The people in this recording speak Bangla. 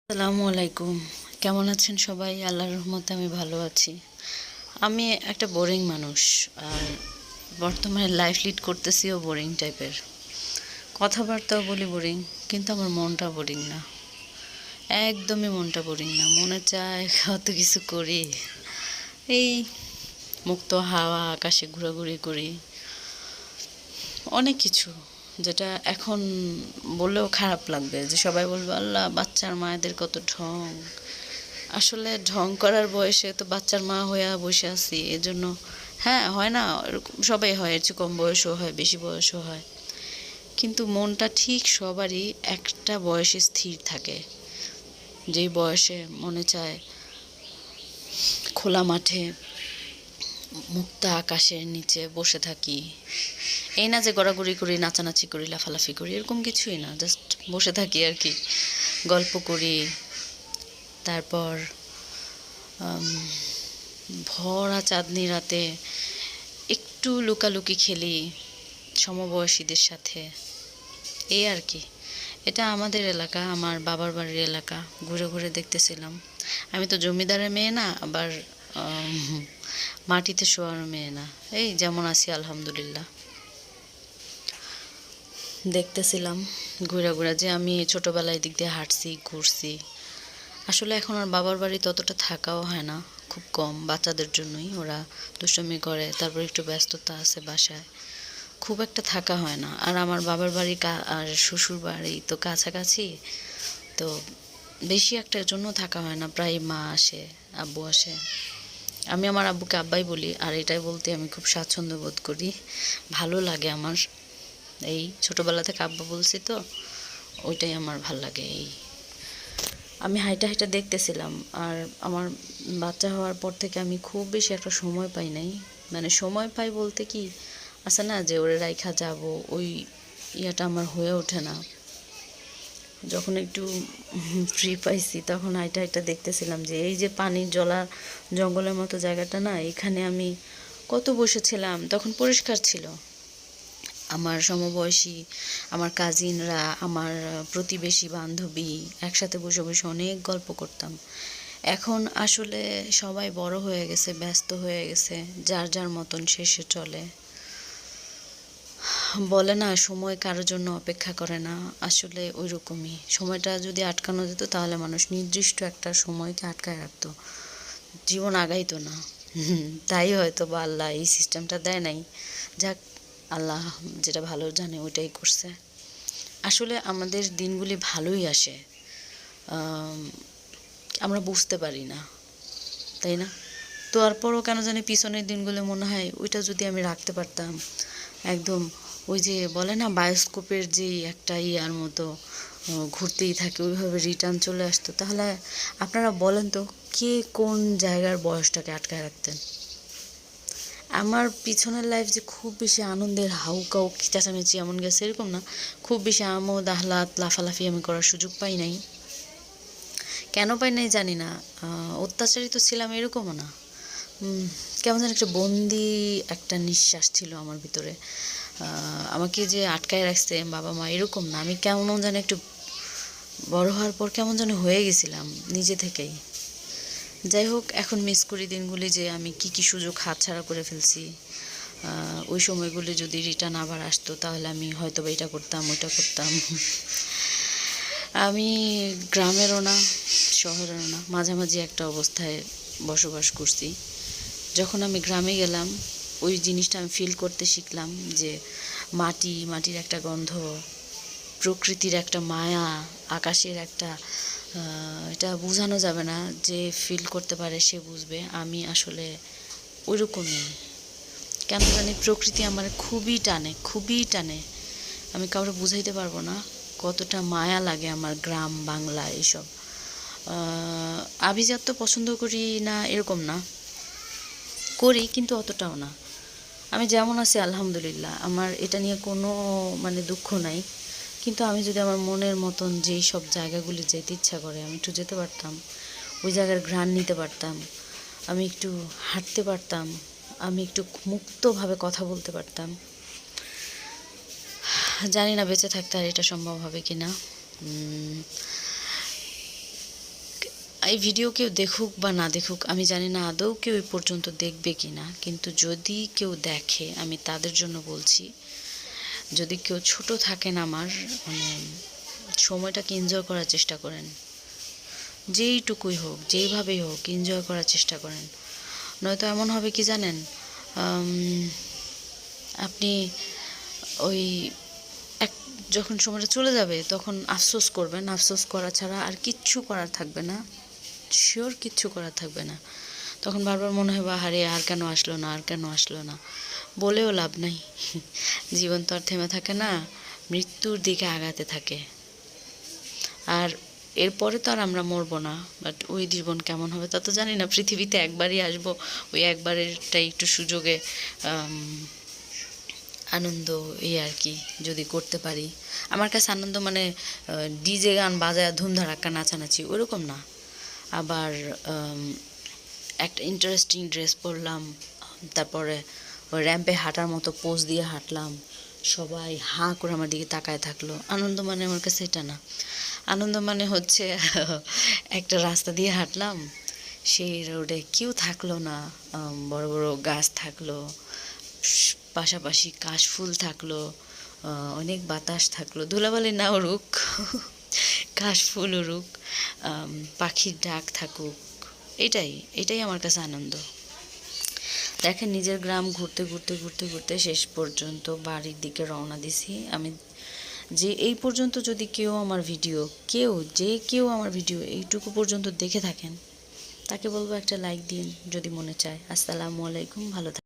আসসালামু আলাইকুম। কেমন আছেন সবাই? আল্লাহর রহমতে আমি ভালো আছি। আমি একটা বোরিং মানুষ, আর বর্তমানে লাইফ লিড করতেছিও বোরিং টাইপের। কথাবার্তাও বলি বোরিং, কিন্তু আমার মনটা বোরিং না। একদমই মনটা বোরিং না। মনে চায় কত কিছু করি। এই মুক্ত হাওয়া আকাশে ঘোরাঘুরি করি, অনেক কিছু, যেটা এখন বললেও খারাপ লাগবে, যে সবাই বলবে আল্লাহ বাচ্চার মায়েদের কত ঢং। আসলে ঢং করার বয়সে তো বাচ্চার মা হয়ে বসে আছি, এজন্য হ্যাঁ হয় না, এরকম সবাই হয়, এর চেয়ে কম বয়সও হয়, বেশি বয়সও হয়, কিন্তু মনটা ঠিক সবারই একটা বয়সে স্থির থাকে, যেই বয়সে মনে চায় খোলা মাঠে মুক্ত আকাশের নিচে বসে থাকি। এই না যে গড়াগড়ি করি, নাচানাচি করি, লাফালাফি করি, এরকম কিছুই না, জাস্ট বসে থাকি আর কি, গল্প করি। তারপর ভরা চাঁদনি রাতে একটু লুকালুকি খেলি সমবয়সীদের সাথে, এই আর কি। এটা আমাদের এলাকা, আমার বাবার বাড়ির এলাকা। ঘুরে ঘুরে দেখতেছিলাম। আমি তো জমিদারের মেয়ে না, আবার মাটিতে শোয়ার মেয়ে না, এই যেমন আছি আলহামদুলিল্লাহ। দেখতেছিলাম ঘুরে ঘুরে যে আমি ছোটোবেলায় দিক দিয়ে হাঁটছি, ঘুরছি। আসলে এখন আর বাবার বাড়ি ততটা থাকাও হয় না, খুব কম, বাচ্চাদের জন্যই, ওরা দুষ্টুমি করে, তারপর একটু ব্যস্ততা আছে বাসায়, খুব একটা থাকা হয় না। আর আমার বাবার বাড়ি আর শ্বশুর বাড়ি তো কাছাকাছি, তো বেশি একটার জন্য থাকা হয় না, প্রায় মা আসে, আব্বু আসে। আমি আমার আব্বুকে আব্বাই বলি, আর এটাই বলতে আমি খুব স্বাচ্ছন্দ্য বোধ করি, ভালো লাগে আমার। এই ছোটোবেলা থেকে আব্বা বলছি তো, ওইটাই আমার ভাল লাগে। এই আমি হাইটা হাইটা দেখতেছিলাম। আর আমার বাচ্চা হওয়ার পর থেকে আমি খুব বেশি একটা সময় পাই নাই, মানে সময় পাই বলতে কি আছে না, যে ওরে রাইখা যাব, ওই ইয়াটা আমার হয়ে ওঠে না। যখন একটু ফ্রি পাইছি তখন হাইটা হাইটা দেখতেছিলাম যে এই যে পানির জলা জঙ্গলের মতো জায়গাটা না, এখানে আমি কত বসেছিলাম, তখন পরিষ্কার ছিল। আমার সমবয়সী, আমার কাজিনরা, আমার প্রতিবেশী বান্ধবী একসাথে বসে বসে অনেক গল্প করতাম। এখন আসলে সবাই বড় হয়ে গেছে, ব্যস্ত হয়ে গেছে, যার যার মতন শেষে চলে। বলে না সময় কারোর জন্য অপেক্ষা করে না, আসলে ওই রকমই। সময়টা যদি আটকানো যেত তাহলে মানুষ নির্দিষ্ট একটা সময়কে আটকায় রাখতো, জীবন আগাইতো না। তাই হয়তো বা আল্লাহ এই সিস্টেমটা দেয় নাই। যাক, আল্লাহ যেটা ভালো জানে ওইটাই করছে। আসলে আমাদের দিনগুলি ভালোই আসে, আমরা বুঝতে পারি না, তাই না? তো তারপরও কেন জানি পিছনের দিনগুলো মনে হয় ওইটা যদি আমি রাখতে পারতাম, একদম ওই যে বলে না বায়োস্কোপের যেই একটা ইয়ার মতো ঘুরতেই থাকে, ওইভাবে রিটার্ন চলে আসতো, তাহলে আপনারা বলেন তো কে কোন জায়গার বয়সটাকে আটকায় রাখতেন? আমার পিছনের লাইফ যে খুব বেশি আনন্দের হাউকাউ চেঁচামেচি এমন গেছে এরকম না, খুব বেশি আমোদ আহ্লাদ লাফালাফি আমি করার সুযোগ পাই নাই। কেন পাই নাই জানি না, অত্যাচারিত ছিলাম এরকমও না। কেমন যেন একটা বন্দি একটা নিঃশ্বাস ছিল আমার ভিতরে, আমাকে যে আটকায় রাখছে বাবা মা, এরকম না। আমি কেমন যেন একটু বড় হওয়ার পর কেমন যেন হয়ে গেছিলাম নিজে থেকেই। যাই হোক, এখন মিস করি দিনগুলি, যে আমি কি কি সুযোগ হাতছাড়া করে ফেলছি। ওই সময়গুলি যদি রিটার্ন আবার আসতো তাহলে আমি হয়তো বা এটা করতাম, ওইটা করতাম। আমি গ্রামেরও না, শহরেরও না, মাঝামাঝি একটা অবস্থায় বসবাস করছি। যখন আমি গ্রামে গেলাম, ওই জিনিসটা আমি ফিল করতে শিখলাম, যে মাটির একটা গন্ধ, প্রকৃতির একটা মায়া, আকাশের একটা এটা বোঝানো যাবে না, যে ফিল করতে পারে সে বুঝবে। আমি আসলে ওইরকমই, কেন জানি প্রকৃতি আমার খুবই টানে, খুবই টানে। আমি কাউকে বুঝাইতে পারবো না কতটা মায়া লাগে আমার গ্রাম বাংলা এইসব। আভিজাত্য পছন্দ করি না এরকম না, করি কিন্তু অতটাও না। আমি যেমন আছি আলহামদুলিল্লাহ, আমার এটা নিয়ে কোনো মানে দুঃখ নাই। কিন্তু আমি যদি আমার মনের মতন যেই সব জায়গাগুলি যেতে ইচ্ছা করে আমি একটু যেতে পারতাম, ওই জায়গার ঘ্রাণ নিতে পারতাম, আমি একটু হাঁটতে পারতাম, আমি একটু মুক্তভাবে কথা বলতে পারতাম। জানি না বেঁচে থাকতে আর এটা সম্ভব হবে কি না। এই ভিডিও কেউ দেখুক বা না দেখুক আমি জানি না আদৌ কেউ এই পর্যন্ত দেখবে কি না, কিন্তু যদি কেউ দেখে আমি তাদের জন্য বলছি, যদি কেউ ছোট থাকেন আমার মানে সময়টাকে এনজয় করার চেষ্টা করেন, যেইটুকুই হোক যেইভাবেই হোক এনজয় করার চেষ্টা করেন। নয়তো এমন হবে কি জানেন, আপনি ওই এক যখন সময়টা চলে যাবে তখন আফসোস করবেন, আফসোস করা ছাড়া আর কিচ্ছু করার থাকবে না, শিওর কিচ্ছু করার থাকবে না। তখন বারবার মনে হবে আরে আর কেন আসলো না, আর কেন আসলো না, বলেও লাভ নাই। জীবন তো আর থেমে থাকে না, মৃত্যুর দিকে আগাতে থাকে। আর এরপরে তো আর আমরা মরবো না, বাট ওই জীবন কেমন হবে তা তো জানি না। পৃথিবীতে একবারই আসবো, ওই একবারেরটাই একটু সুযোগে আনন্দ এই আর কি যদি করতে পারি। আমার কাছে আনন্দ মানে ডিজে গান বাজায় ধুমধাড়াক্কা নাচানাচি ওরকম না, আবার একটা ইন্টারেস্টিং ড্রেস পরলাম, তারপরে ওই র্যাম্পে হাঁটার মতো পোজ দিয়ে হাঁটলাম, সবাই হাঁ করে আমার দিকে তাকায় থাকলো। আনন্দ মানে আমার কাছে এটা না। আনন্দ মানে হচ্ছে একটা রাস্তা দিয়ে হাঁটলাম, সেই রোডে কেউ থাকলো না, বড় বড় গাছ থাকলো, পাশাপাশি কাশফুল থাকলো, অনেক বাতাস থাকলো, ধুলাবালি না উড়ুক, কাশফুল উড়ুক, পাখির ডাক থাকুক, এটাই এটাই আমার কাছে আনন্দ। দেখেন নিজের গ্রাম ঘুরতে ঘুরতে ঘুরতে ঘুরতে শেষ পর্যন্ত বাড়ির দিকে রওনা দিছি আমি। যে এই পর্যন্ত যদি কেউ আমার ভিডিও এইটুকু পর্যন্ত দেখে থাকেন, তাকে বলবো একটা লাইক দিন যদি মনে চায়। আসসালামু আলাইকুম, ভালো থাকেন।